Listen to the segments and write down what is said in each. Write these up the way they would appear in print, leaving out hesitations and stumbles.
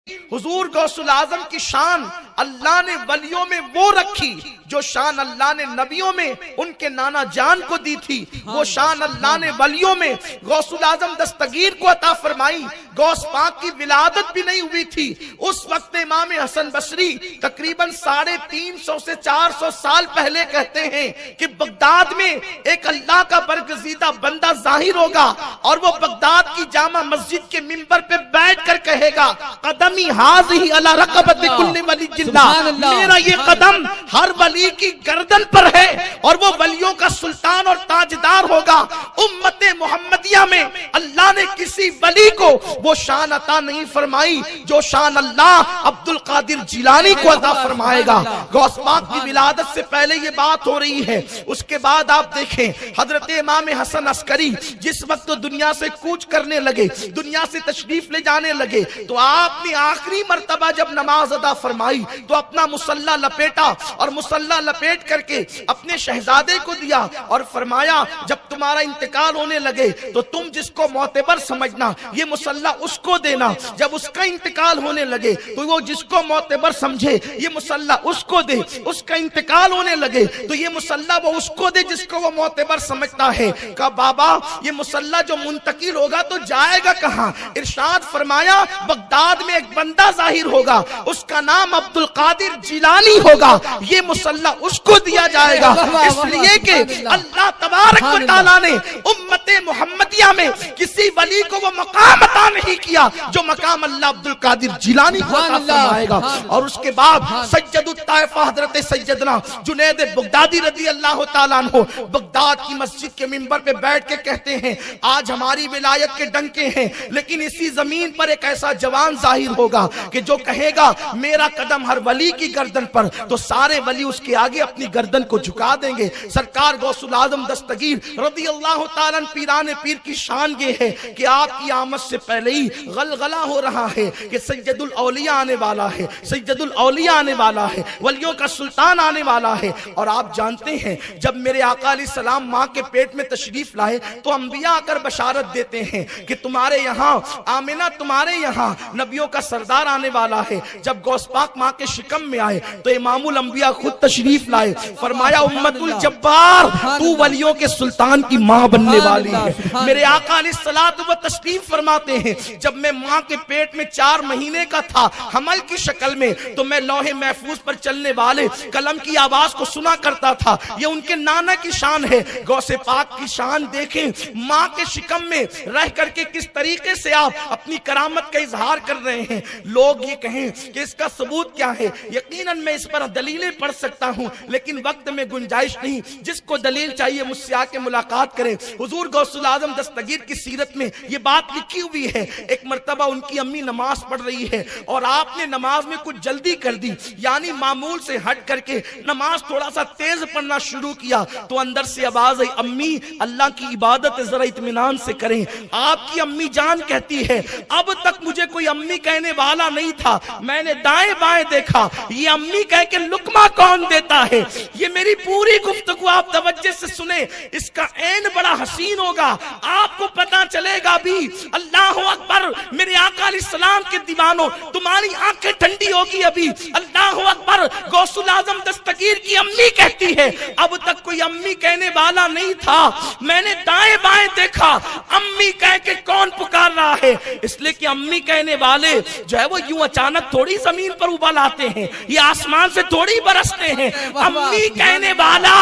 हुजूर गौसुल आजम की शान अल्लाह ने वलियों में वो रखी जो शान अल्लाह ने नबियों में उनके नाना जान को दी थी। वो शान अल्लाह ने वलियों में गौसुल आजम दस्तगीर को अता फरमाई। गौस पाक की विलादत भी नहीं हुई थी उस वक्त। इमाम हसन बसरी तकरीबन 350 से 400 साल पहले कहते हैं कि बगदाद में एक अल्लाह का बरगजीदा बंदा जाहिर होगा और वो बगदाद की जामा मस्जिद के मिंबर पे बैठ कर कहेगा, कदमी हाज़िही अला रक़बति कुल्ली वली जिल्लाह, मेरा ये कदम हर वली की गर्दन पर है। और वो वलियों का सुल्तान और ताजदार होगा। उम्मते मुहम्मदिया में अल्लाह ने किसी वली को वो शान अता नहीं फरमाई जो शान अल्लाह अब्दुल कादिर जिलानी को अता फरमाएगा। गौस पाक की विलादत से पहले ये बात हो रही है। उसके बाद आप देखें हजरत इमाम हसन अस्करी जिस वक्त तो दुनिया से कूच करने लगे, दुनिया से तशरीफ ले जाने लगे, तो आपने आखिरी मर्तबा जब नमाज अदा फरमाई तो अपना मुसल्ला लपेटा और मुसल्ला लपेट करके अपने शहजादे को दिया और फरमाया जब तुम्हारा इंतकाल होने लगे तो तुम जिसको मोतबर समझना ये मुसल्ला उसको देना। जब उसका इंतकाल होने लगे तो वो जिसको मोतबर समझे ये मुसल्ला उसको दे। उसका इंतकाल होने लगे तो ये मुसल्ला वो उसको दे जिसको वो मोतबर समझता है। कहा बाबा ये मुसल्ला जो मुंतकिल होगा तो जाएगा कहां? इरशाद फरमाया बगदाद में एक बंदा जाहिर होगा उसका नाम अब्दुल कादिर जिलानी होगा, ये मुसल्ला उसको दिया जाएगा। इसलिए कि अल्लाह तबारक व तआला ने उम्मते मुहम्मदिया में किसी वली को वो मकाम अता नहीं किया जो मकाम अल्लाह अब्दुल कादिर जिलानी को अता फरमाएगा। और उसके बाद सज्जदुत ताइफा हजरत सैयदना जुनैद बगदादी रज़ी अल्लाह तआला अन्हु बगदाद की मस्जिद के मिंबर पे बैठ के कहते हैं आज हमारी विलायत के डंके हैं लेकिन इसी जमीन पर एक ऐसा जवान जाहिर होगा कि जो कहेगा मेरा कदम हर वली की गर्दन पर, तो सारे वली उसके आगे अपनी गर्दन को झुका देंगे। सरकार गौसुल आजम दस्तगीर रज़ी अल्लाह तआला पीराने पीर की शान ये है कि आपकी आमद से पहले ही गलगला हो रहा है कि सैयदुल औलिया आने वाला है, सैयदुल औलिया आने वाला है, वलियों का सुल्तान आने वाला है। और आप जानते हैं जब मेरे आका अलैहिस्सलाम माँ के पेट में तशरीफ लाए तो अंबिया आकर बशारत देते हैं कि तुम्हारे यहाँ आमिना तुम्हारे यहाँ नबियों का सरदार आने वाला है। जब गौस पाक माँ के शिकम में आए तो इमामुल अंबिया खुद तशरीफ लाए, फरमाया उम्मतुल जब्बार तू वलियों के सुल्तान की माँ बनने वाली है। मेरे आका अलैहिस्सलातु व तशरीफ फरमाते हैं जब मैं माँ के पेट में 4 महीने का था हमल की शक्ल में, तो मैं लौहे महफूज पर चलने वाले कलम की आवाज को सुना करता था। ये उनके नाना की शान है। गौसे पाक की शान देखें, माँ के शिकम में रह करके किस तरीके से आप अपनी करामत का इजहार कर रहे हैं। लोग ये कहें कि इसका सबूत क्या है, यकीनन मैं इस पर दलीलें पढ़ सकता हूं लेकिन वक्त में गुंजाइश नहीं। जिसको दलील चाहिए मुझसे आके मुलाकात करें। हुजूर गौसुल आजम दस्तगीर की सीरत में ये बात लिखी हुई है। एक मर्तबा उनकी अम्मी नमाज पढ़ रही है और आपने नमाज में कुछ जल्दी कर दी, यानी मामूल से हट करके नमाज थोड़ा सा तेज पढ़ना शुरू किया तो अंदर से आवाज आई, अम्मी अल्लाह की इबादत जरा इत्मीनान से करें। आपकी अम्मी जान कहती है अब तक मुझे कोई अम्मी कहने वाला नहीं था, मैंने दाएं बाएं देखा, ये अम्मी कह के लुकमा कौन देता है। ये मेरी पूरी गुफ्तगू आप तवज्जो से सुने, इसका एंड बड़ा हसीन होगा, आपको पता चलेगा भी। अल्लाह अकबर, मेरे आका अलैहिस्सलाम के दीवानों तुम्हारी आंखें ठंडी होगी अभी। अल्लाह अकबर, गौसुल आजम दस्तगीर की अम्मी कहती है अब तक कोई अम्मी कहने वाला नहीं था, मैंने दाएं बाएं देखा, अम्मी कह के कौन पुकार रहा है। इसलिए कि अम्मी कहने वाले जो है वो यूं अचानक थोड़ी जमीन पर उबल आते हैं, ये आसमान से थोड़ी बरसते हैं। अम्मी कहने वाला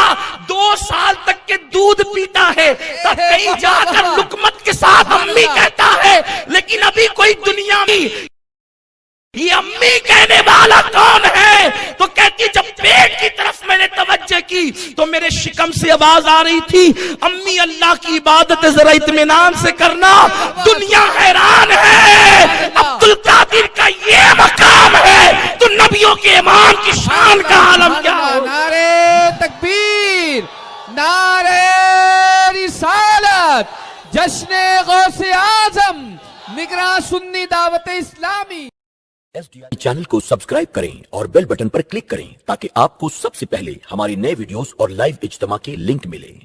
2 साल तक के दूध पीता है तब कहीं जाकर लुकमत के साथ अम्मी कहता है, लेकिन अभी कोई दुनिया में ये अम्मी कहने वाला कौन है। तो कहती जब पेट की तरफ मैंने तवज्जो की तो मेरे शिकम से आवाज आ रही थी, अम्मी अल्लाह की इबादत जरा इत्मीनान से करना, दुनिया हैरान है, अब्दुल कादिर का ये मकाम है तो नबियों के इमाम की शान का आलम क्या हो। नारे तकबीर, नारे रिसालत, जश्न गौसे आजम, निगरां सुन्नी दावत इस्लामी। SDI चैनल को सब्सक्राइब करें और बेल बटन पर क्लिक करें ताकि आपको सबसे पहले हमारी नए वीडियोस और लाइव इज्तिमा के लिंक मिले।